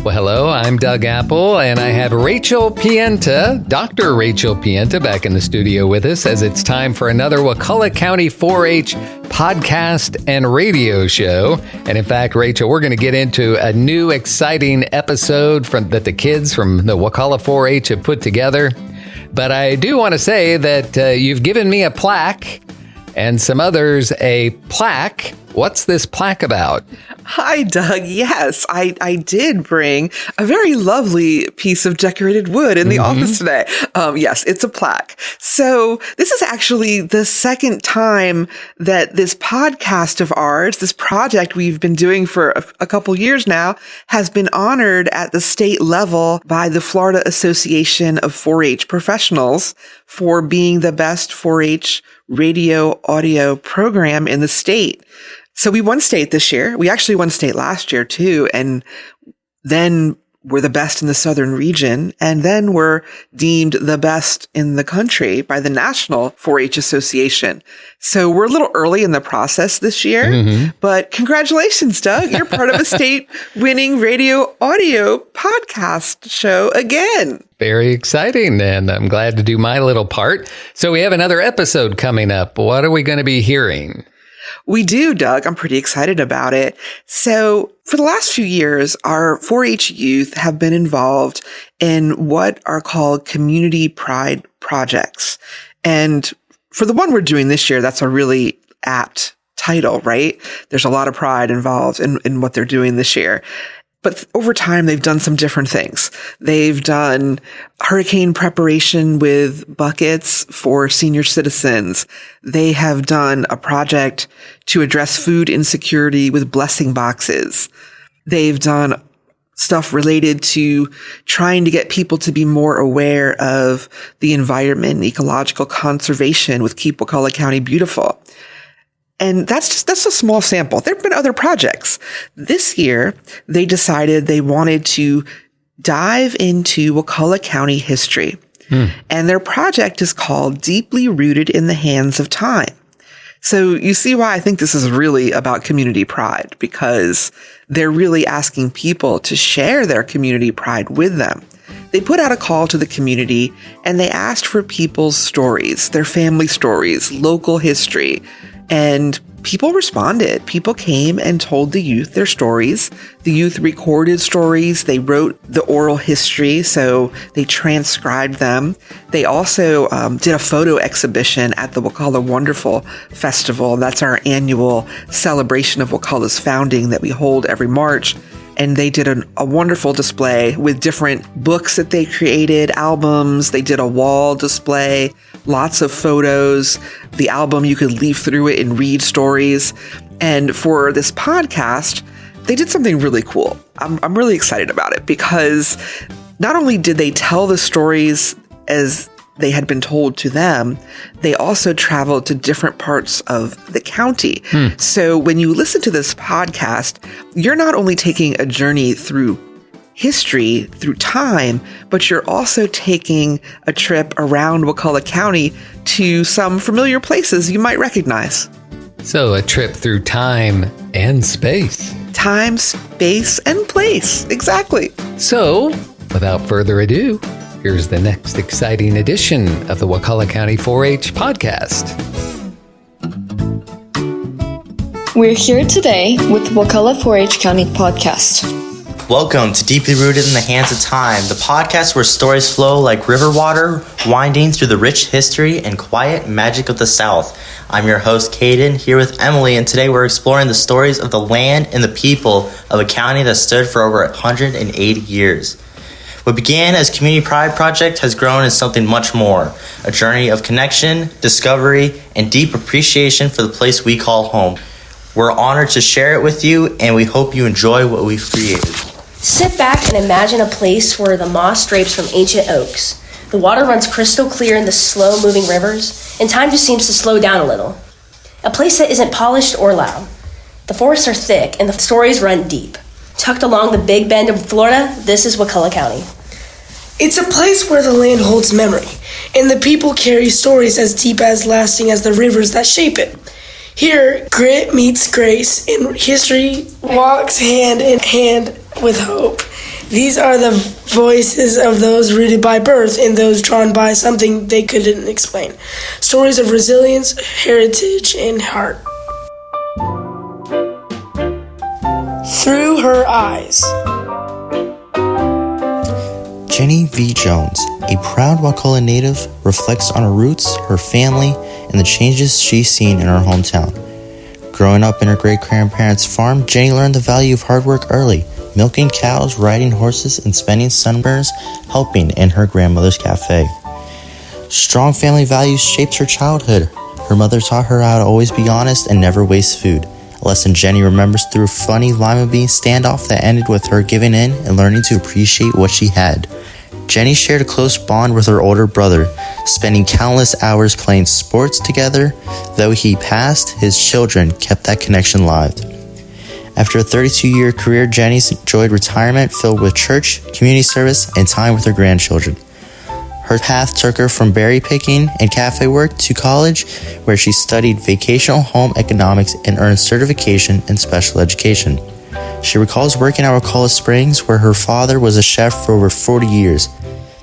Well, hello, I'm Doug Apple, and I have Rachel Pienta, Dr. Rachel Pienta, back in the studio with us as it's time for another Wakulla County 4-H podcast and radio show. And in fact, Rachel, we're going to get into a new exciting episode that the kids from the Wakulla 4-H have put together. But I do want to say that you've given me a plaque and some others a plaque. What's this plaque about? Hi, Doug. Yes, I did bring a very lovely piece of decorated wood in the office today. Yes, it's a plaque. So this is actually the second time that this podcast of ours, this project we've been doing for a couple years now, has been honored at the state level by the Florida Association of 4-H Professionals for being the best 4-H radio audio program in the state. So we won state this year. We actually won state last year too. And then we're the best in the southern region. And then we're deemed the best in the country by the National 4-H Association. So we're a little early in the process this year, but congratulations, Doug. You're part of a state winning radio audio podcast show again. Very exciting, and I'm glad to do my little part. So we have another episode coming up. What are we going to be hearing? We do, Doug. I'm pretty excited about it. So for the last few years, our 4-H youth have been involved in what are called community pride projects. And for the one we're doing this year, that's a really apt title, right? There's a lot of pride involved in what they're doing this year. But over time, they've done some different things. They've done hurricane preparation with buckets for senior citizens. They have done a project to address food insecurity with blessing boxes. They've done stuff related to trying to get people to be more aware of the environment and ecological conservation with Keep Wakulla County Beautiful. And that's a small sample. There have been other projects. This year, they decided they wanted to dive into Wakulla County history. And their project is called Deeply Rooted in the Hands of Time. So you see why I think this is really about community pride, because they're really asking people to share their community pride with them. They put out a call to the community and they asked for people's stories, their family stories, local history. And people responded. People came and told the youth their stories. The youth recorded stories. They wrote the oral history, so they transcribed them. They also did a photo exhibition at the Wakulla Wonderful Festival. That's our annual celebration of Wakulla's founding that we hold every March. And they did a wonderful display with different books that they created, albums. They did a wall display, lots of photos. The album, you could leaf through it and read stories. And for this podcast, they did something really cool. I'm really excited about it because not only did they tell the stories as they had been told to them, they also traveled to different parts of the county. So when you listen to this podcast, you're not only taking a journey through history, through time, but you're also taking a trip around Wakulla County to some familiar places you might recognize. So a trip through time and space. Time, space, and place. Exactly. So without further ado, here's the next exciting edition of the Wakulla County 4-H podcast. We're here today with Wakulla 4-H County podcast. Welcome to Deeply Rooted in the Hands of Time, the podcast where stories flow like river water, winding through the rich history and quiet magic of the South. I'm your host, Caden, here with Emily, and today we're exploring the stories of the land and the people of a county that stood for over 180 years. What began as Community Pride Project has grown into something much more, a journey of connection, discovery, and deep appreciation for the place we call home. We're honored to share it with you, and we hope you enjoy what we've created. Sit back and imagine a place where the moss drapes from ancient oaks. The water runs crystal clear in the slow-moving rivers, and time just seems to slow down a little. A place that isn't polished or loud. The forests are thick, and the stories run deep. Tucked along the Big Bend of Florida, this is Wakulla County. It's a place where the land holds memory, and the people carry stories as deep as lasting as the rivers that shape it. Here, grit meets grace, and history walks hand in hand with hope. These are the voices of those rooted by birth and those drawn by something they couldn't explain. Stories of resilience, heritage, and heart. Through her eyes. Jenny V. Jones, a proud Wakulla native, reflects on her roots, her family, and the changes she's seen in her hometown. Growing up in her great-grandparents' farm, Jenny learned the value of hard work early, milking cows, riding horses, and spending summers helping in her grandmother's cafe. Strong family values shaped her childhood. Her mother taught her how to always be honest and never waste food, a lesson Jenny remembers through a funny lima bean standoff that ended with her giving in and learning to appreciate what she had. Jenny shared a close bond with her older brother, spending countless hours playing sports together. Though he passed, his children kept that connection alive. After a 32-year career, Jenny enjoyed retirement filled with church, community service, and time with her grandchildren. Her path took her from berry picking and cafe work to college, where she studied vocational home economics and earned certification in special education. She recalls working at Wakulla Springs, where her father was a chef for over 40 years.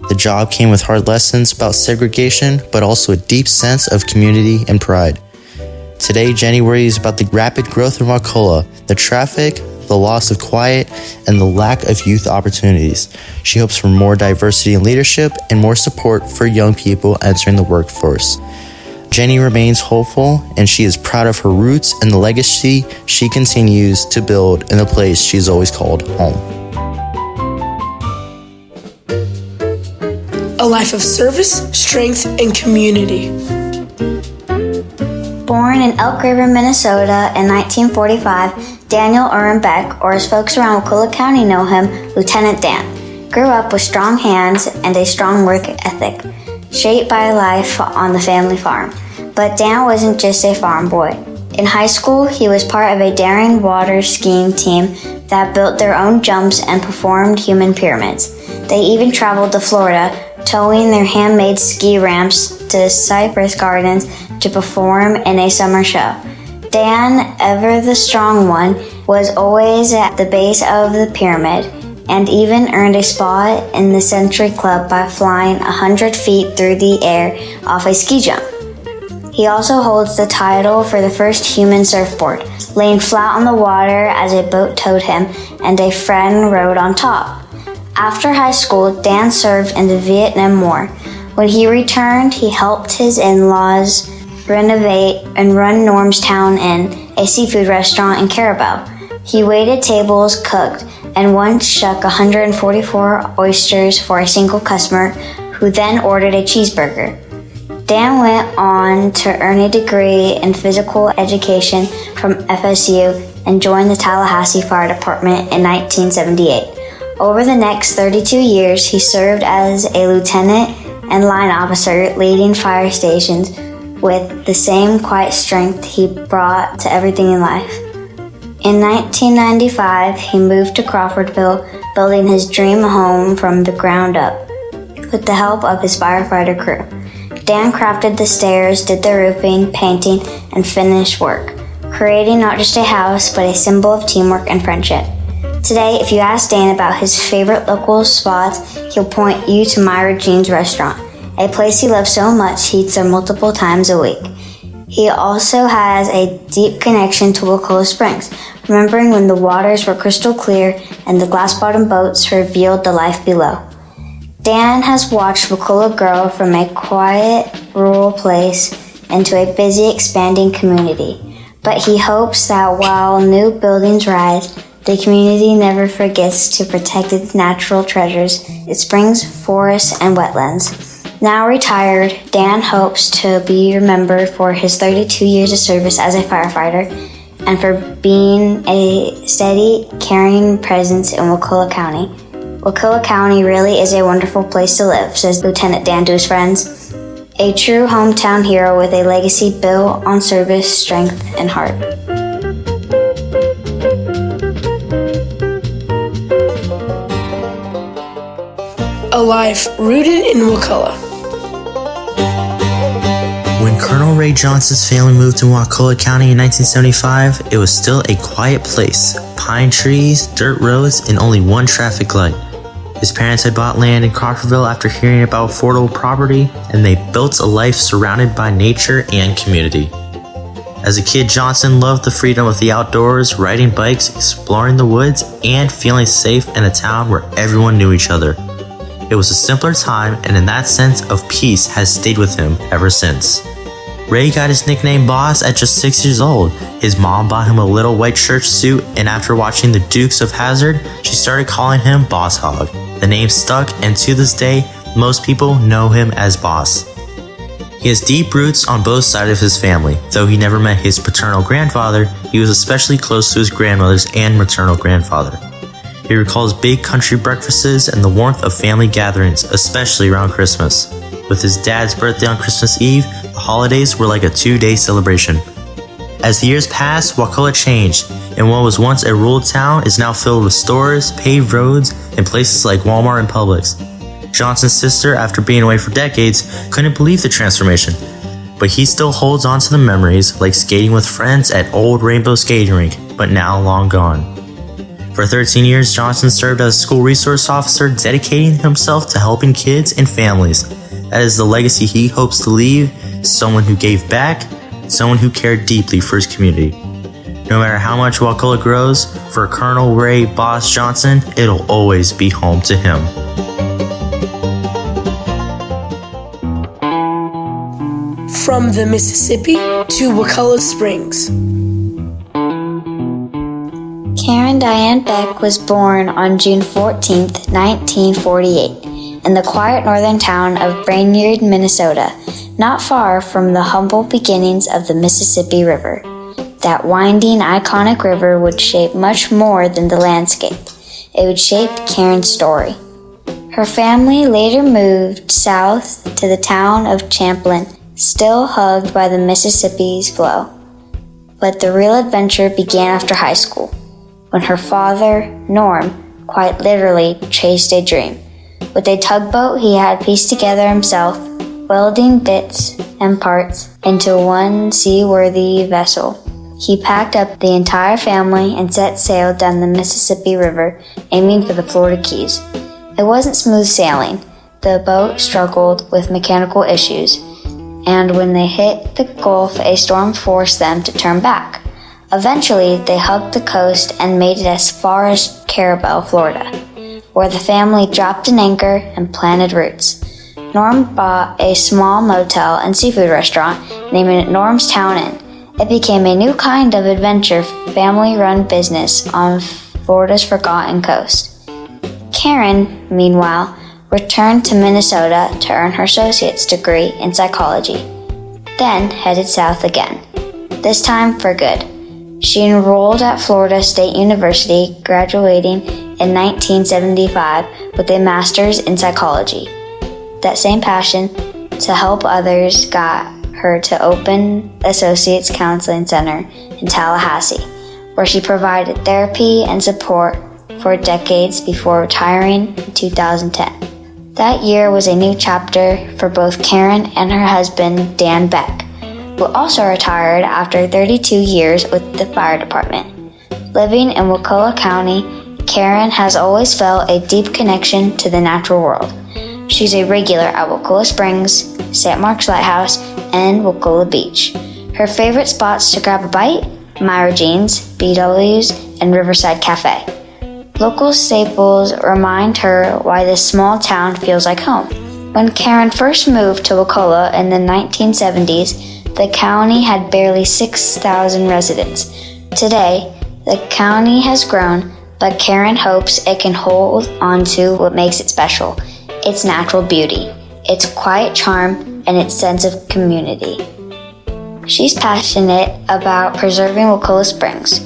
The job came with hard lessons about segregation, but also a deep sense of community and pride. Today, Jenny worries about the rapid growth in Wakulla, the traffic, the loss of quiet, and the lack of youth opportunities. She hopes for more diversity in leadership and more support for young people entering the workforce. Jenny remains hopeful, and she is proud of her roots and the legacy she continues to build in the place she's always called home. A life of service, strength, and community. Born in Elk River, Minnesota in 1945, Daniel Urim Beck, or as folks around Wakulla County know him, Lieutenant Dan, grew up with strong hands and a strong work ethic, shaped by life on the family farm. But Dan wasn't just a farm boy. In high school, he was part of a daring water skiing team that built their own jumps and performed human pyramids. They even traveled to Florida, towing their handmade ski ramps to Cypress Gardens to perform in a summer show. Dan, ever the strong one, was always at the base of the pyramid and even earned a spot in the Century Club by flying 100 feet through the air off a ski jump. He also holds the title for the first human surfboard, laying flat on the water as a boat towed him and a friend rode on top. After high school, Dan served in the Vietnam War. When he returned, he helped his in-laws renovate and run Normstown Inn, a seafood restaurant in Carabao. He waited tables, cooked, and once shucked 144 oysters for a single customer who then ordered a cheeseburger. Dan went on to earn a degree in physical education from FSU and joined the Tallahassee Fire Department in 1978. Over the next 32 years, he served as a lieutenant and line officer, leading fire stations with the same quiet strength he brought to everything in life. In 1995, he moved to Crawfordville, building his dream home from the ground up with the help of his firefighter crew. Dan crafted the stairs, did the roofing, painting, and finished work, creating not just a house, but a symbol of teamwork and friendship. Today, if you ask Dan about his favorite local spots, he'll point you to Myra Jean's restaurant, a place he loves so much he eats there multiple times a week. He also has a deep connection to Wakulla Springs, remembering when the waters were crystal clear and the glass-bottom boats revealed the life below. Dan has watched Wakulla grow from a quiet, rural place into a busy, expanding community. But he hopes that while new buildings rise, the community never forgets to protect its natural treasures, its springs, forests, and wetlands. Now retired, Dan hopes to be remembered for his 32 years of service as a firefighter and for being a steady, caring presence in Wakulla County. Wakulla County really is a wonderful place to live, says Lieutenant Dan to his friends. A true hometown hero with a legacy built on service, strength, and heart. A life rooted in Wakulla. When Colonel Ray Johnson's family moved to Wakulla County in 1975, it was still a quiet place. Pine trees, dirt roads, and only one traffic light. His parents had bought land in Crawfordville after hearing about affordable property, and they built a life surrounded by nature and community. As a kid, Johnson loved the freedom of the outdoors, riding bikes, exploring the woods, and feeling safe in a town where everyone knew each other. It was a simpler time, and in that sense of peace has stayed with him ever since. Ray got his nickname Boss at just 6 years old. His mom bought him a little white church suit, and after watching the Dukes of Hazzard, she started calling him Boss Hog. The name stuck, and to this day, most people know him as Boss. He has deep roots on both sides of his family. Though he never met his paternal grandfather, he was especially close to his grandmothers and maternal grandfather. He recalls big country breakfasts and the warmth of family gatherings, especially around Christmas. With his dad's birthday on Christmas Eve, the holidays were like a 2-day celebration. As the years passed, Wakulla changed, and what was once a rural town is now filled with stores, paved roads, and places like Walmart and Publix. Johnson's sister, after being away for decades, couldn't believe the transformation, but he still holds on to the memories, like skating with friends at Old Rainbow Skating Rink, but now long gone. For 13 years, Johnson served as a school resource officer, dedicating himself to helping kids and families. That is the legacy he hopes to leave: someone who gave back, someone who cared deeply for his community. No matter how much Wakulla grows, for Colonel Ray Boss Johnson, it'll always be home to him. From the Mississippi to Wakulla Springs. Karen Diane Beck was born on June 14, 1948, in the quiet northern town of Brainerd, Minnesota, not far from the humble beginnings of the Mississippi River. That winding, iconic river would shape much more than the landscape. It would shape Karen's story. Her family later moved south to the town of Champlin, still hugged by the Mississippi's flow. But the real adventure began after high school, when her father, Norm, quite literally chased a dream. With a tugboat he had pieced together himself, welding bits and parts into one seaworthy vessel, he packed up the entire family and set sail down the Mississippi River, aiming for the Florida Keys. It wasn't smooth sailing. The boat struggled with mechanical issues, and when they hit the Gulf, a storm forced them to turn back. Eventually, they hugged the coast and made it as far as Carabel, Florida, where the family dropped an anchor and planted roots. Norm bought a small motel and seafood restaurant, naming it Norm's Town Inn. It became a new kind of adventure, family-run business on Florida's forgotten coast. Karen, meanwhile, returned to Minnesota to earn her associate's degree in psychology, then headed south again, this time for good. She enrolled at Florida State University, graduating in 1975 with a master's in psychology. That same passion to help others got her to open Associates Counseling Center in Tallahassee, where she provided therapy and support for decades before retiring in 2010. That year was a new chapter for both Karen and her husband, Dan Beck, who also retired after 32 years with the fire department. Living in Wakulla County, Karen has always felt a deep connection to the natural world. She's a regular at Wakulla Springs, St. Mark's Lighthouse, and Wakulla Beach. Her favorite spots to grab a bite? Myra Jean's, BW's, and Riverside Cafe. Local staples remind her why this small town feels like home. When Karen first moved to Wakulla in the 1970s, the county had barely 6,000 residents. Today, the county has grown, but Karen hopes it can hold on to what makes it special: its natural beauty, its quiet charm, and its sense of community. She's passionate about preserving Wakulla Springs,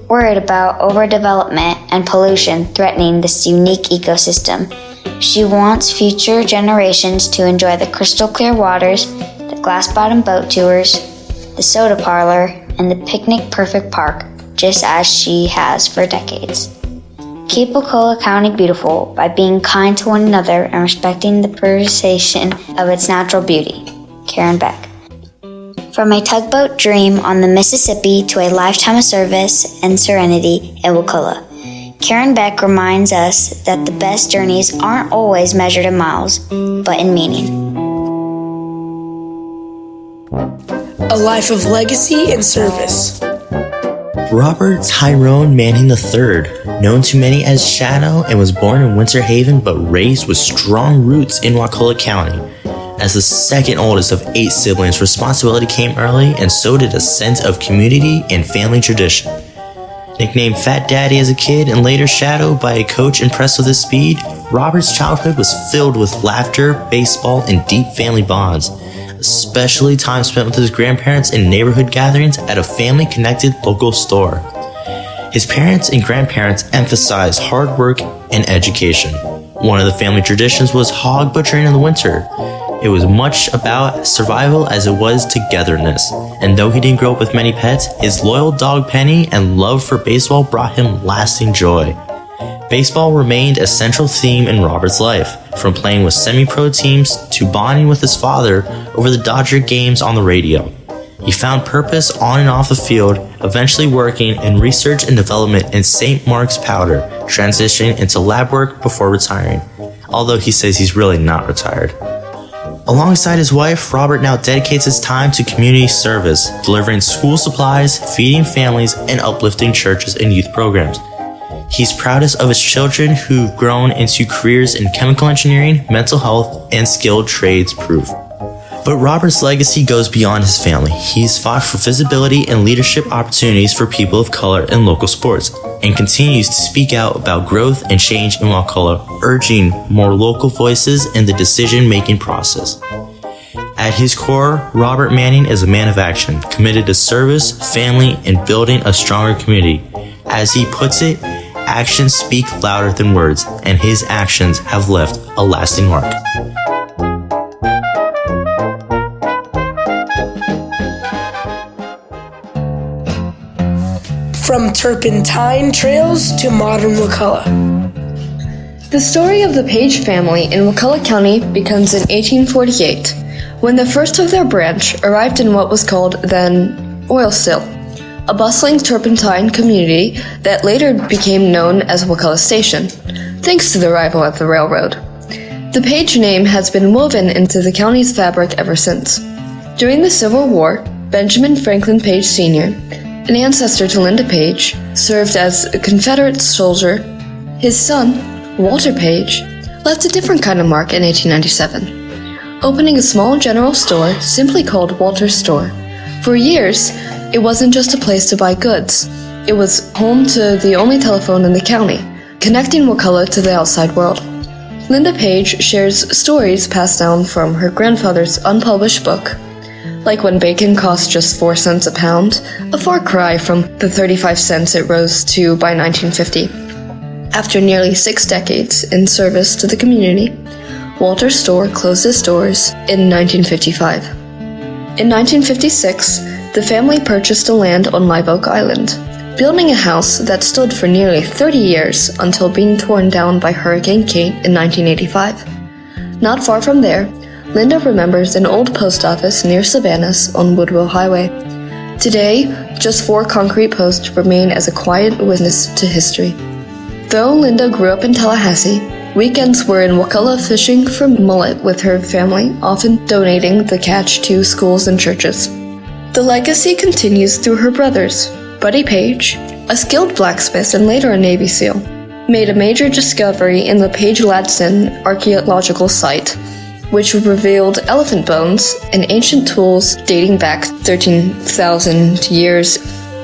worried about overdevelopment and pollution threatening this unique ecosystem. She wants future generations to enjoy the crystal clear waters, the glass-bottom boat tours, the soda parlor, and the picnic-perfect park, just as she has for decades. Keep Wakulla County beautiful by being kind to one another and respecting the preservation of its natural beauty. Karen Beck. From a tugboat dream on the Mississippi to a lifetime of service and serenity in Wakulla, Karen Beck reminds us that the best journeys aren't always measured in miles, but in meaning. A life of legacy and service. Robert Tyrone Manning III, known to many as Shadow, and was born in Winter Haven but raised with strong roots in Wakulla County. As the second oldest of 8 siblings, responsibility came early, and so did a sense of community and family tradition. Nicknamed Fat Daddy as a kid and later shadowed by a coach impressed with his speed, Robert's childhood was filled with laughter, baseball, and deep family bonds, especially time spent with his grandparents in neighborhood gatherings at a family-connected local store. His parents and grandparents emphasized hard work and education. One of the family traditions was hog butchering in the winter. It was much about survival as it was togetherness, and though he didn't grow up with many pets, his loyal dog Penny and love for baseball brought him lasting joy. Baseball remained a central theme in Robert's life, from playing with semi-pro teams to bonding with his father over the Dodger games on the radio. He found purpose on and off the field, eventually working in research and development in St. Mark's Powder, transitioning into lab work before retiring, although he says he's really not retired. Alongside his wife, Robert now dedicates his time to community service, delivering school supplies, feeding families, and uplifting churches and youth programs. He's proudest of his children who've grown into careers in chemical engineering, mental health, and skilled trades proof. But Robert's legacy goes beyond his family. He's fought for visibility and leadership opportunities for people of color in local sports, and continues to speak out about growth and change in Wakulla, urging more local voices in the decision-making process. At his core, Robert Manning is a man of action, committed to service, family, and building a stronger community. As he puts it, actions speak louder than words, and his actions have left a lasting mark. From turpentine trails to modern Wakulla. The story of the Page family in Wakulla County begins in 1848, when the first of their branch arrived in what was called then Oilstill, a bustling turpentine community that later became known as Wakulla Station, thanks to the arrival of the railroad. The Page name has been woven into the county's fabric ever since. During the Civil War, Benjamin Franklin Page Sr., an ancestor to Linda Page, served as a Confederate soldier. His son, Walter Page, left a different kind of mark in 1897, opening a small general store simply called Walter's Store. For years, it wasn't just a place to buy goods. It was home to the only telephone in the county, connecting Wakulla to the outside world. Linda Page shares stories passed down from her grandfather's unpublished book, like when bacon cost just 4 cents a pound, a far cry from the 35 cents it rose to by 1950. After nearly 6 decades in service to the community, Walter's Store closed its doors in 1955. In 1956, the family purchased the land on Live Oak Island, building a house that stood for nearly 30 years until being torn down by Hurricane Kate in 1985. Not far from there, Linda remembers an old post office near Savannah's on Woodville Highway. Today, just 4 concrete posts remain as a quiet witness to history. Though Linda grew up in Tallahassee, weekends were in Wakulla fishing for mullet with her family, often donating the catch to schools and churches. The legacy continues through her brothers. Buddy Page, a skilled blacksmith and later a Navy SEAL, made a major discovery in the Page-Ladson archaeological site, which revealed elephant bones and ancient tools dating back 13,000 years,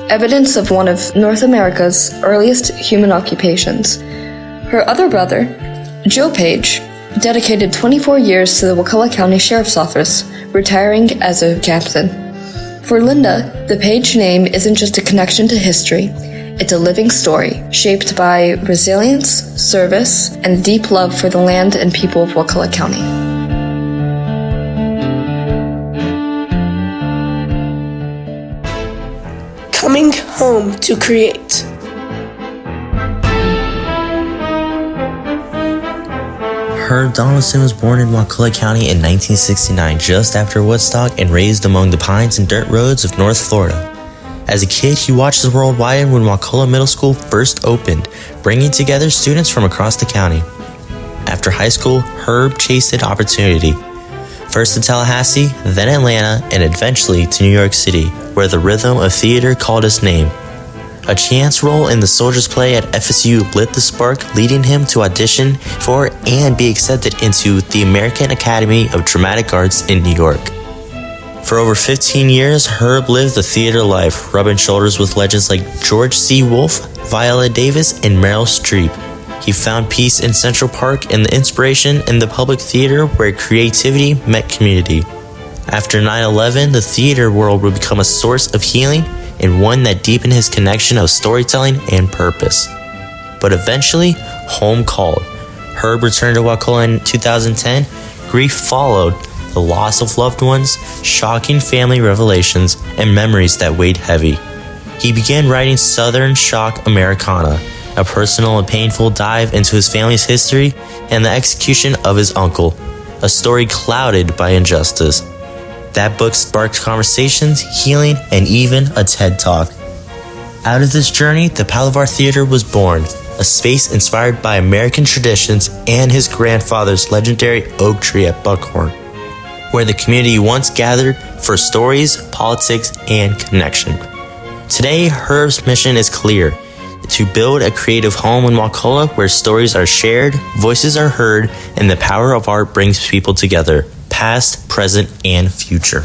evidence of one of North America's earliest human occupations. Her other brother, Joe Page, dedicated 24 years to the Wakulla County Sheriff's Office, retiring as a captain. For Linda, the Page name isn't just a connection to history, it's a living story, shaped by resilience, service, and deep love for the land and people of Wakulla County. Coming home to create. Herb Donaldson was born in Wakulla County in 1969, just after Woodstock, and raised among the pines and dirt roads of North Florida. As a kid, he watched the world wide when Wakulla Middle School first opened, bringing together students from across the county. After high school, Herb chased opportunity. First to Tallahassee, then Atlanta, and eventually to New York City, where the rhythm of theater called his name. A chance role in the Soldiers play at FSU lit the spark, leading him to audition for and be accepted into the American Academy of Dramatic Arts in New York. For over 15 years, Herb lived the theater life, rubbing shoulders with legends like George C. Wolfe, Viola Davis, and Meryl Streep. He found peace in Central Park and the inspiration in the public theater where creativity met community. After 9/11, the theater world would become a source of healing and one that deepened his connection of storytelling and purpose. But eventually, home called. Herb returned to Wakulla in 2010. Grief followed, the loss of loved ones, shocking family revelations, and memories that weighed heavy. He began writing Southern Shock Americana, a personal and painful dive into his family's history and the execution of his uncle, a story clouded by injustice. That book sparked conversations, healing, and even a TED Talk. Out of this journey, the Palavar Theater was born, a space inspired by American traditions and his grandfather's legendary oak tree at Buckhorn, where the community once gathered for stories, politics, and connection. Today, Herb's mission is clear: to build a creative home in Wakulla where stories are shared, voices are heard, and the power of art brings people together, past, present, and future.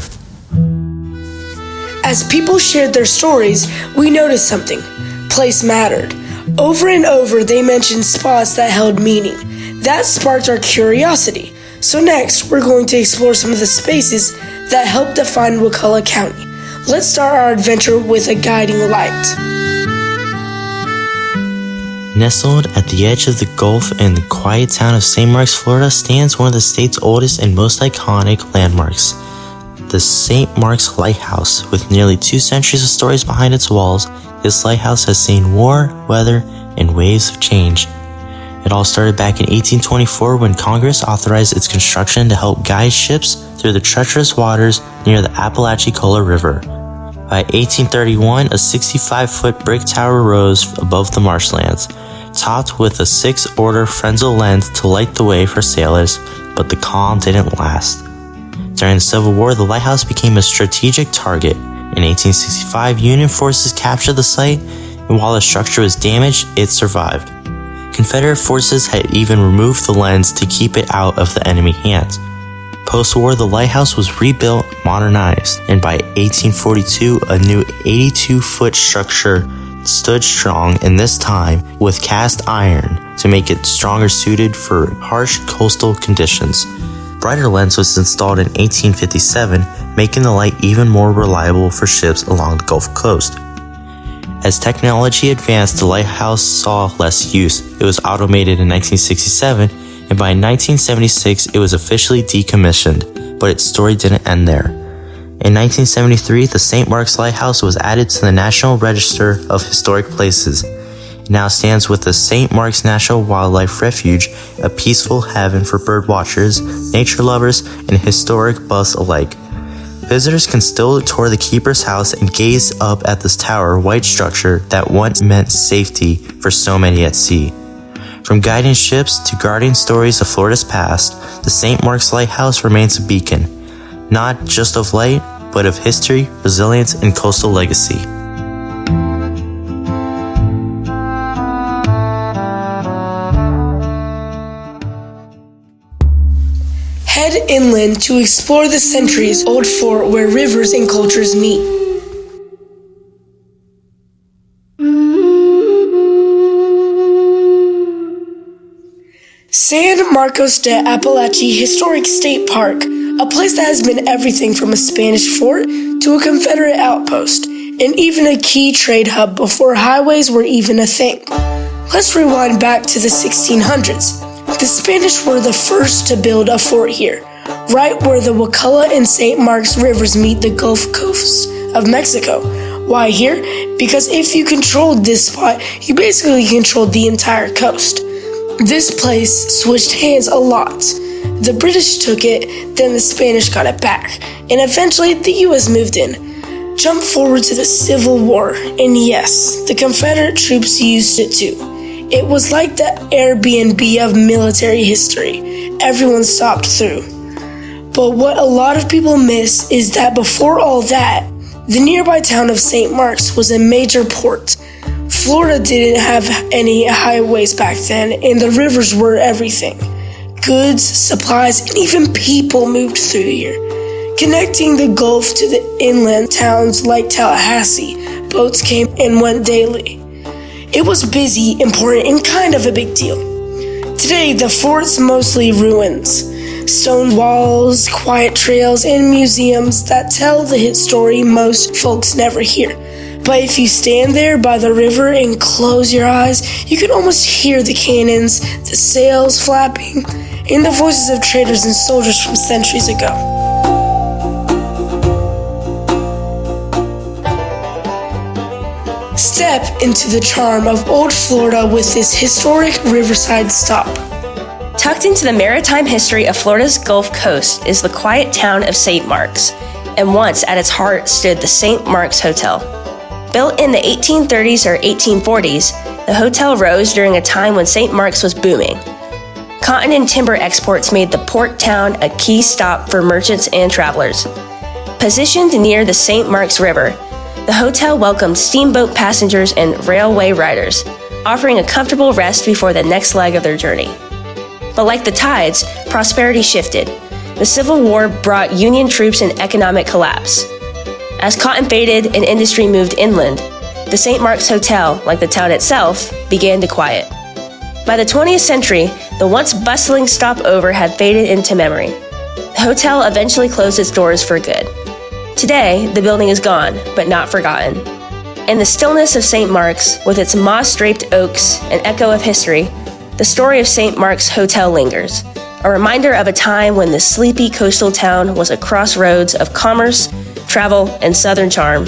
As people shared their stories, we noticed something. Place mattered. Over and over, they mentioned spots that held meaning. That sparked our curiosity. So next, we're going to explore some of the spaces that help define Wakulla County. Let's start our adventure with a guiding light. Nestled at the edge of the Gulf in the quiet town of St. Marks, Florida, stands one of the state's oldest and most iconic landmarks, the St. Marks Lighthouse. With nearly 2 centuries of stories behind its walls, this lighthouse has seen war, weather, and waves of change. It all started back in 1824 when Congress authorized its construction to help guide ships through the treacherous waters near the Apalachicola River. By 1831, a 65-foot brick tower rose above the marshlands, topped with a 6-order Fresnel lens to light the way for sailors, but the calm didn't last. During the Civil War, the lighthouse became a strategic target. In 1865, Union forces captured the site, and while the structure was damaged, it survived. Confederate forces had even removed the lens to keep it out of the enemy hands. Post-war, the lighthouse was rebuilt, modernized, and by 1842, a new 82-foot structure stood strong in this time with cast iron to make it stronger suited for harsh coastal conditions. Brighter lens was installed in 1857, making the light even more reliable for ships along the Gulf Coast. As technology advanced, the lighthouse saw less use. It was automated in 1967, and by 1976, it was officially decommissioned, but its story didn't end there. In 1973, the St. Marks Lighthouse was added to the National Register of Historic Places. It now stands with the St. Marks National Wildlife Refuge, a peaceful haven for bird watchers, nature lovers, and historic buffs alike. Visitors can still tour the keeper's house and gaze up at this tower white structure that once meant safety for so many at sea. From guiding ships to guarding stories of Florida's past, the St. Marks Lighthouse remains a beacon, not just of light, but of history, resilience, and coastal legacy. Head inland to explore the centuries-old fort where rivers and cultures meet. San Marcos de Apalache Historic State Park, a place that has been everything from a Spanish fort to a Confederate outpost, and even a key trade hub before highways were even a thing. Let's rewind back to the 1600s. The Spanish were the first to build a fort here, right where the Wakulla and St. Marks rivers meet the Gulf Coast of Mexico. Why here? Because if you controlled this spot, you basically controlled the entire coast. This place switched hands a lot. The British took it, then the Spanish got it back, and eventually the US moved in. Jump forward to the Civil War, and yes, the Confederate troops used it too. It was like the Airbnb of military history. Everyone stopped through. But what a lot of people miss is that before all that, the nearby town of St. Mark's was a major port. Florida didn't have any highways back then, and the rivers were everything. Goods, supplies, and even people moved through here. Connecting the Gulf to the inland towns like Tallahassee, boats came and went daily. It was busy, important, and kind of a big deal. Today, the fort's mostly ruins. Stone walls, quiet trails, and museums that tell the hit story most folks never hear. But if you stand there by the river and close your eyes, you can almost hear the cannons, the sails flapping, and the voices of traders and soldiers from centuries ago. Step into the charm of old Florida with this historic riverside stop. Tucked into the maritime history of Florida's Gulf Coast is the quiet town of St. Mark's, and once at its heart stood the St. Mark's Hotel. Built in the 1830s or 1840s, the hotel rose during a time when St. Mark's was booming. Cotton and timber exports made the port town a key stop for merchants and travelers. Positioned near the St. Mark's River, the hotel welcomed steamboat passengers and railway riders, offering a comfortable rest before the next leg of their journey. But like the tides, prosperity shifted. The Civil War brought Union troops and economic collapse. As cotton faded and industry moved inland, the St. Mark's Hotel, like the town itself, began to quiet. By the 20th century, the once bustling stopover had faded into memory. The hotel eventually closed its doors for good. Today, the building is gone, but not forgotten. In the stillness of St. Mark's, with its moss-draped oaks, an echo of history, the story of St. Mark's Hotel lingers, a reminder of a time when the sleepy coastal town was a crossroads of commerce, travel, and southern charm.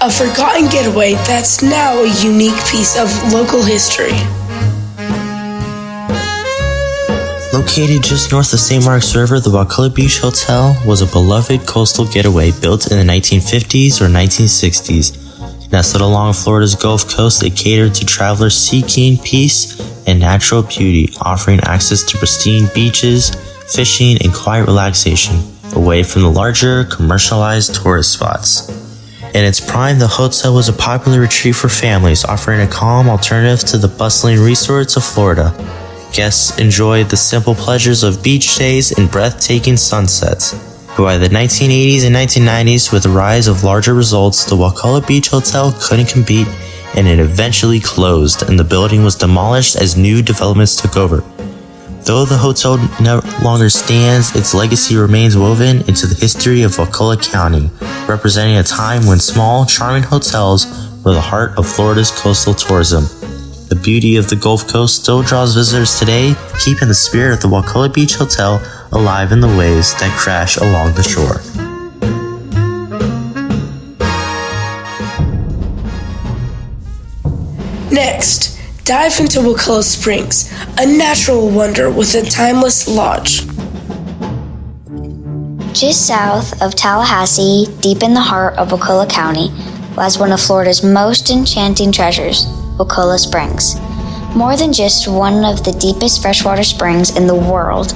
A forgotten getaway that's now a unique piece of local history. Located just north of St. Mark's River, the Wakulla Beach Hotel was a beloved coastal getaway built in the 1950s or 1960s. Nestled along Florida's Gulf Coast, it catered to travelers seeking peace and natural beauty, offering access to pristine beaches, fishing, and quiet relaxation, away from the larger, commercialized tourist spots. In its prime, the hotel was a popular retreat for families, offering a calm alternative to the bustling resorts of Florida. Guests enjoyed the simple pleasures of beach days and breathtaking sunsets. But by the 1980s and 1990s, with the rise of larger resorts, the Wakulla Beach Hotel couldn't compete, and it eventually closed, and the building was demolished as new developments took over. Though the hotel no longer stands, its legacy remains woven into the history of Wakulla County, representing a time when small, charming hotels were the heart of Florida's coastal tourism. The beauty of the Gulf Coast still draws visitors today, keeping the spirit of the Wakulla Beach Hotel alive in the waves that crash along the shore. Next, dive into Wakulla Springs, a natural wonder with a timeless lodge. Just south of Tallahassee, deep in the heart of Wakulla County, lies one of Florida's most enchanting treasures, Wakulla Springs. More than just one of the deepest freshwater springs in the world,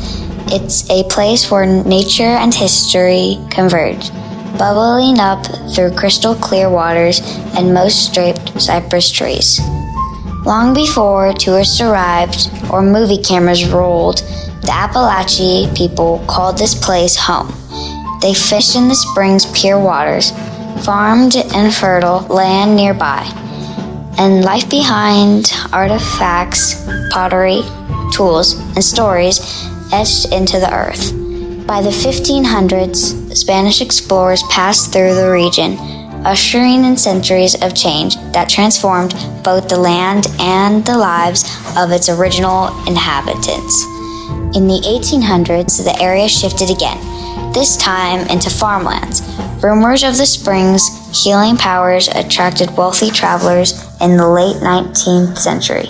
it's a place where nature and history converge, bubbling up through crystal clear waters and moss-draped cypress trees. Long before tourists arrived or movie cameras rolled, the Appalachee people called this place home. They fished in the spring's pure waters, farmed in fertile land nearby, and left behind artifacts, pottery, tools, and stories etched into the earth. By the 1500s, Spanish explorers passed through the region, ushering in centuries of change that transformed both the land and the lives of its original inhabitants. In the 1800s, the area shifted again, this time into farmlands. Rumors of the spring's healing powers attracted wealthy travelers in the late 19th century.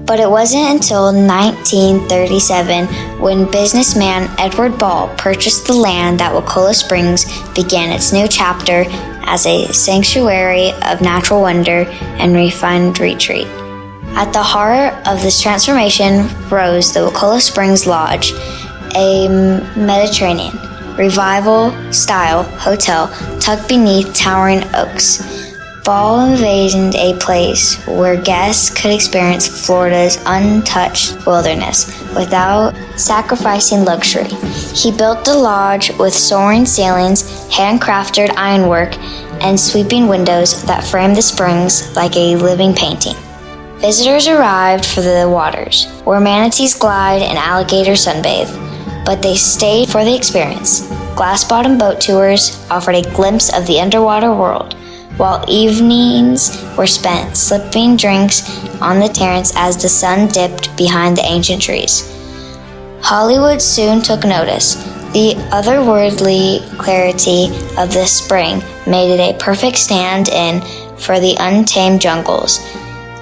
But it wasn't until 1937 when businessman Edward Ball purchased the land that Wakulla Springs began its new chapter as a sanctuary of natural wonder and refined retreat. At the heart of this transformation rose the Wakulla Springs Lodge, a Mediterranean revival-style hotel tucked beneath towering oaks. Ball envisioned a place where guests could experience Florida's untouched wilderness without sacrificing luxury. He built the lodge with soaring ceilings, handcrafted ironwork, and sweeping windows that framed the springs like a living painting. Visitors arrived for the waters, where manatees glide and alligators sunbathe, but they stayed for the experience. Glass-bottom boat tours offered a glimpse of the underwater world, while evenings were spent sipping drinks on the terrace as the sun dipped behind the ancient trees. Hollywood soon took notice. The otherworldly clarity of the spring made it a perfect stand-in for the untamed jungles.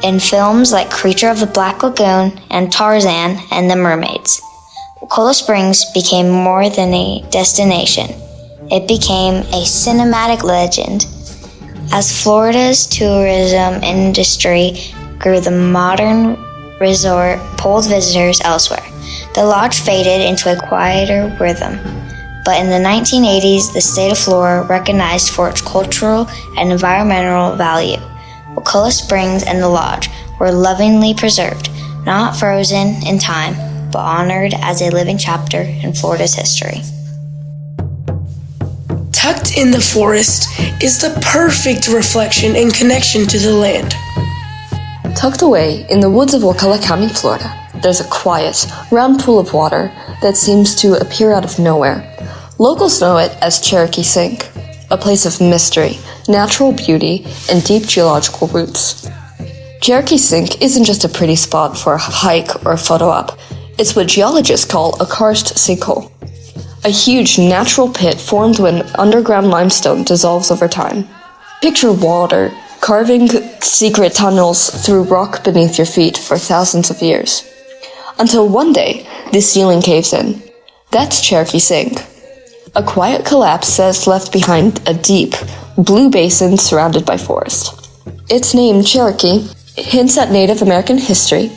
In films like Creature of the Black Lagoon and Tarzan and the Mermaids, Wakulla Springs became more than a destination. It became a cinematic legend. As Florida's tourism industry grew, the modern resort pulled visitors elsewhere. The lodge faded into a quieter rhythm. But in the 1980s, the state of Florida recognized for its cultural and environmental value. Wakulla Springs and the lodge were lovingly preserved, not frozen in time, but honored as a living chapter in Florida's history. Tucked in the forest is the perfect reflection and connection to the land. Tucked away in the woods of Wakulla County, Florida, there's a quiet, round pool of water that seems to appear out of nowhere. Locals know it as Cherokee Sink, a place of mystery, natural beauty, and deep geological roots. Cherokee Sink isn't just a pretty spot for a hike or a photo op. It's what geologists call a karst sinkhole, a huge natural pit formed when underground limestone dissolves over time. Picture water carving secret tunnels through rock beneath your feet for thousands of years. Until one day, the ceiling caves in. That's Cherokee Sink, a quiet collapse that's left behind a deep, blue basin surrounded by forest. Its name, Cherokee, hints at Native American history.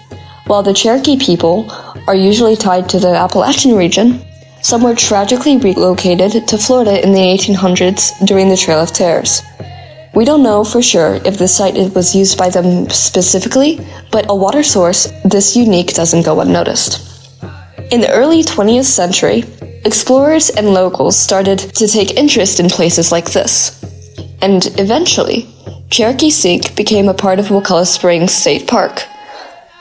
While the Cherokee people are usually tied to the Appalachian region, some were tragically relocated to Florida in the 1800s during the Trail of Tears. We don't know for sure if the site was used by them specifically, but a water source this unique doesn't go unnoticed. In the early 20th century, explorers and locals started to take interest in places like this. And eventually, Cherokee Sink became a part of Wakulla Springs State Park,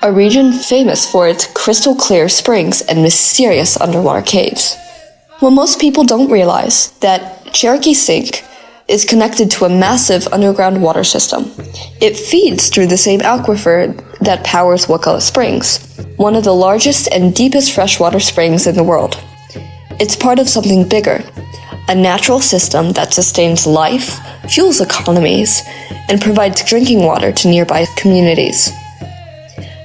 a region famous for its crystal clear springs and mysterious underwater caves. Well, most people don't realize that Cherokee Sink is connected to a massive underground water system. It feeds through the same aquifer that powers Wakulla Springs, one of the largest and deepest freshwater springs in the world. It's part of something bigger, a natural system that sustains life, fuels economies, and provides drinking water to nearby communities.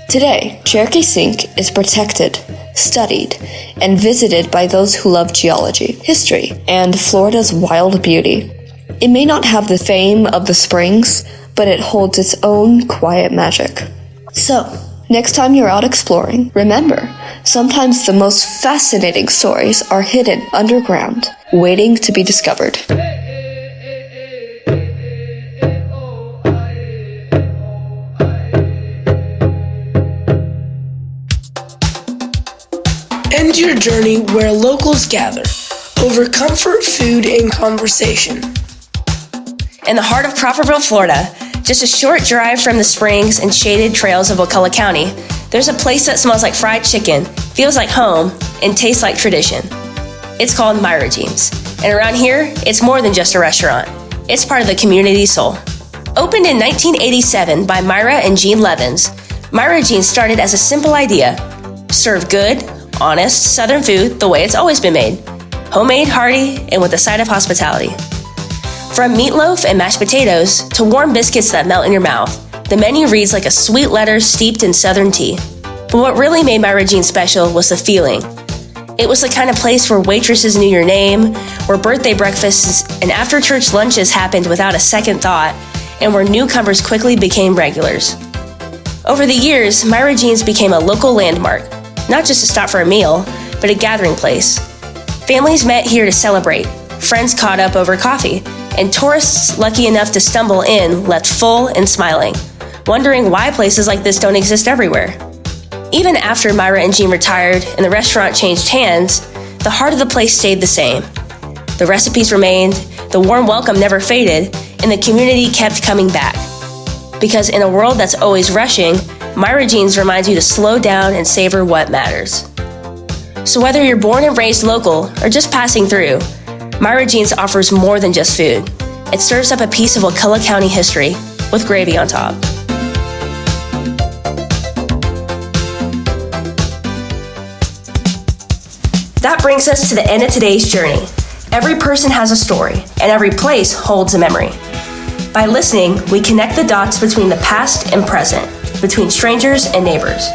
Today, Cherokee Sink is protected, studied, and visited by those who love geology, history, and Florida's wild beauty. It may not have the fame of the springs, but it holds its own quiet magic. So, next time you're out exploring, remember, sometimes the most fascinating stories are hidden underground, waiting to be discovered. End your journey where locals gather, over comfort, food, and conversation. In the heart of Crawfordville, Florida, just a short drive from the springs and shaded trails of Wakulla County, there's a place that smells like fried chicken, feels like home, and tastes like tradition. It's called Myra Jean's. And around here, it's more than just a restaurant. It's part of the community's soul. Opened in 1987 by Myra and Gene Levins, Myra Jean's started as a simple idea: serve good, honest Southern food the way it's always been made. Homemade, hearty, and with a side of hospitality. From meatloaf and mashed potatoes to warm biscuits that melt in your mouth, The menu reads like a sweet letter steeped in Southern tea. But what really made Myra Jean special was the feeling. It was the kind of place where waitresses knew your name, where birthday breakfasts and after-church lunches happened without a second thought, and where newcomers quickly became regulars. Over the years, Myra Jean's became a local landmark, not just a stop for a meal, but a gathering place. Families met here to celebrate, friends caught up over coffee, and tourists lucky enough to stumble in left full and smiling, wondering why places like this don't exist everywhere. Even after Myra and Jean retired and the restaurant changed hands, the heart of the place stayed the same. The recipes remained, the warm welcome never faded, and the community kept coming back. Because in a world that's always rushing, Myra Jean's reminds you to slow down and savor what matters. So whether you're born and raised local or just passing through, Myra Jean's offers more than just food. It serves up a piece of Wakulla County history with gravy on top. That brings us to the end of today's journey. Every person has a story, and every place holds a memory. By listening, we connect the dots between the past and present, between strangers and neighbors.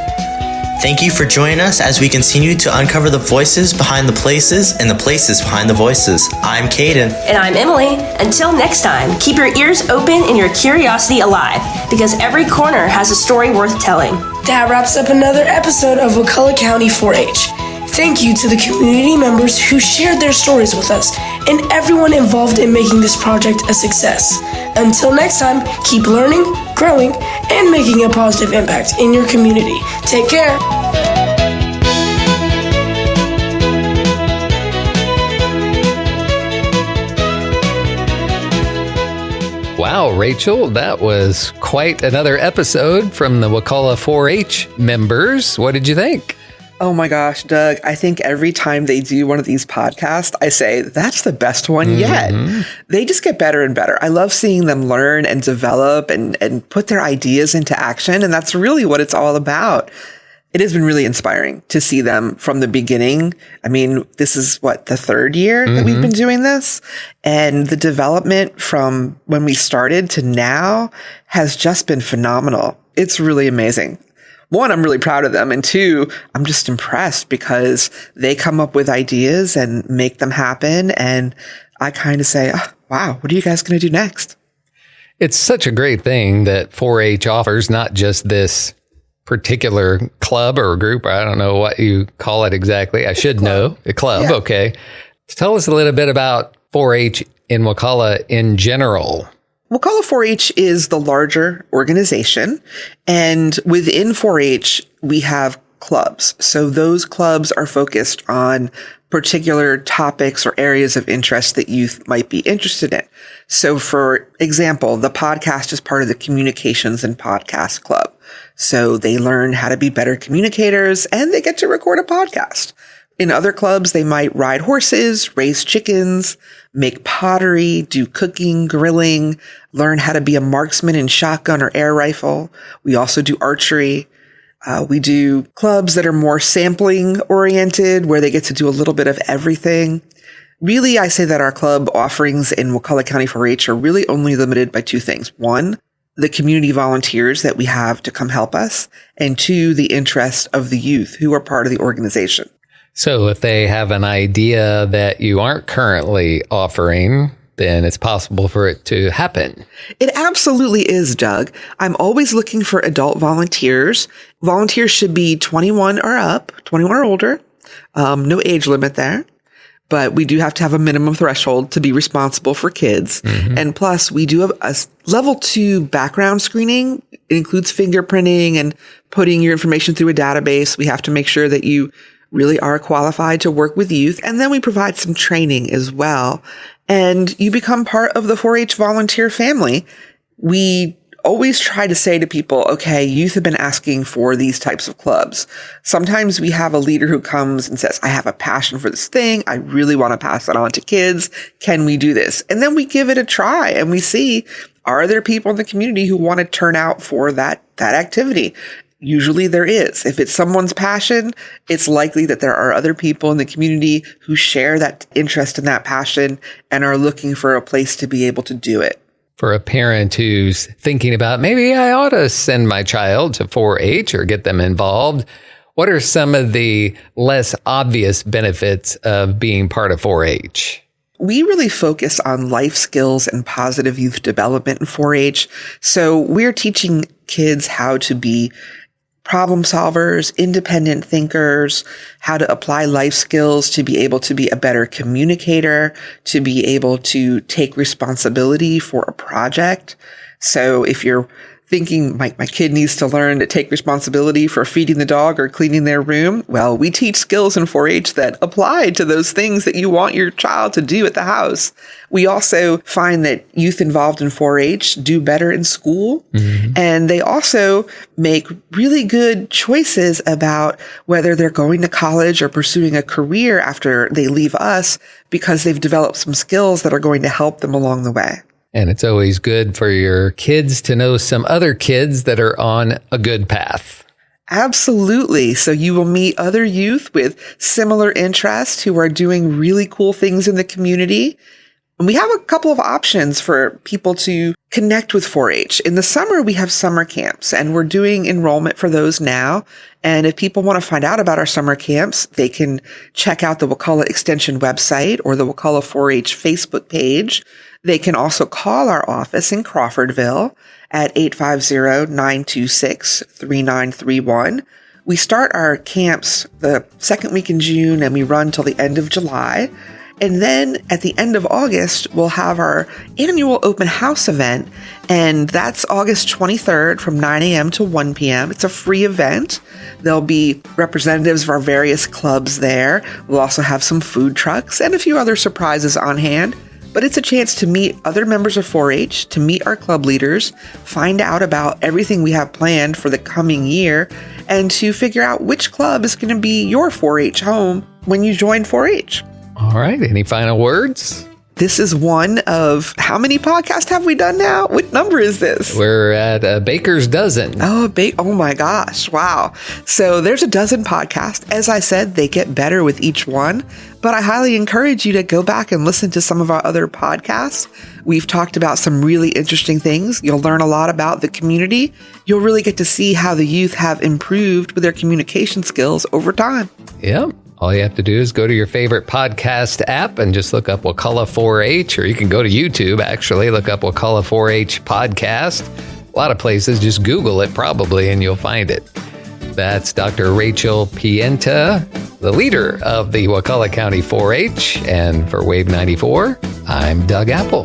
Thank you for joining us as we continue to uncover the voices behind the places and the places behind the voices. I'm Caden. And I'm Emily. Until next time, keep your ears open and your curiosity alive, because every corner has a story worth telling. That wraps up another episode of Wakulla County 4-H. Thank you to the community members who shared their stories with us and everyone involved in making this project a success. Until next time, keep learning, growing, and making a positive impact in your community. Take care. Wow, Rachel, that was quite another episode from the Wakulla 4-H members. What did you think? Oh my gosh, Doug, I think every time they do one of these podcasts, I say, that's the best one yet. They just get better and better. I love seeing them learn and develop and put their ideas into action. And that's really what it's all about. It has been really inspiring to see them from the beginning. I mean, this is the third year that we've been doing this. And the development from when we started to now has just been phenomenal. It's really amazing. One, I'm really proud of them. And two, I'm just impressed because they come up with ideas and make them happen. And I kind of say, oh, wow, what are you guys going to do next? It's such a great thing that 4-H offers, not just this particular club or group. I don't know what you call it exactly. I should know. A club. Yeah. Okay. Tell us a little bit about 4-H in Wakulla in general. Wakulla 4-H is the larger organization, and within 4-H, we have clubs. So those clubs are focused on particular topics or areas of interest that youth might be interested in. So for example, the podcast is part of the Communications and Podcast Club. So they learn how to be better communicators, and they get to record a podcast. In other clubs, they might ride horses, raise chickens, make pottery, do cooking, grilling, learn how to be a marksman in shotgun or air rifle. We also do archery. We do clubs that are more sampling oriented, where they get to do a little bit of everything. Really, I say that our club offerings in Wakulla County 4-H are really only limited by two things. One, the community volunteers that we have to come help us. And two, the interest of the youth who are part of the organization. So if they have an idea that you aren't currently offering, then it's possible for it to happen. It absolutely is, Doug. I'm always looking for adult volunteers. Volunteers should be 21 or up, 21 or older. No age limit there. But we do have to have a minimum threshold to be responsible for kids. And plus, we do have a level 2 background screening. It includes fingerprinting and putting your information through a database. We have to make sure that you really are qualified to work with youth. And then we provide some training as well. And you become part of the 4-H volunteer family. We always try to say to people, okay, youth have been asking for these types of clubs. Sometimes we have a leader who comes and says, I have a passion for this thing. I really want to pass it on to kids. Can we do this? And then we give it a try and we see, are there people in the community who want to turn out for that activity? Usually there is. If it's someone's passion, it's likely that there are other people in the community who share that interest and that passion and are looking for a place to be able to do it. For a parent who's thinking about maybe I ought to send my child to 4-H or get them involved, what are some of the less obvious benefits of being part of 4-H? We really focus on life skills and positive youth development in 4-H. So we're teaching kids how to be problem solvers, independent thinkers, how to apply life skills to be able to be a better communicator, to be able to take responsibility for a project. So if you're thinking my kid needs to learn to take responsibility for feeding the dog or cleaning their room, well, we teach skills in 4-H that apply to those things that you want your child to do at the house. We also find that youth involved in 4-H do better in school, and they also make really good choices about whether they're going to college or pursuing a career after they leave us because they've developed some skills that are going to help them along the way. And it's always good for your kids to know some other kids that are on a good path. Absolutely. So you will meet other youth with similar interests who are doing really cool things in the community. And we have a couple of options for people to connect with 4-H. In the summer, we have summer camps, and we're doing enrollment for those now. And if people want to find out about our summer camps, they can check out the Wakulla Extension website or the Wakulla 4-H Facebook page. They can also call our office in Crawfordville at 850-926-3931. We start our camps the second week in June, and we run till the end of July. And then at the end of August, we'll have our annual open house event, and that's August 23rd from 9 a.m. to 1 p.m. It's a free event. There'll be representatives of our various clubs there. We'll also have some food trucks and a few other surprises on hand. But it's a chance to meet other members of 4-H, to meet our club leaders, find out about everything we have planned for the coming year, and to figure out which club is going to be your 4-H home when you join 4-H. All right. Any final words? This is one of how many podcasts have we done now? What number is this? We're at a baker's dozen. Oh my gosh. Wow. So there's a dozen podcasts. As I said, they get better with each one, but I highly encourage you to go back and listen to some of our other podcasts. We've talked about some really interesting things. You'll learn a lot about the community. You'll really get to see how the youth have improved with their communication skills over time. Yep. All you have to do is go to your favorite podcast app and just look up Wakulla 4-H, or you can go to YouTube, actually, look up Wakulla 4-H podcast. A lot of places, just Google it probably, and you'll find it. That's Dr. Rachel Pienta, the leader of the Wakulla County 4-H. And for Wave 94, I'm Doug Apple.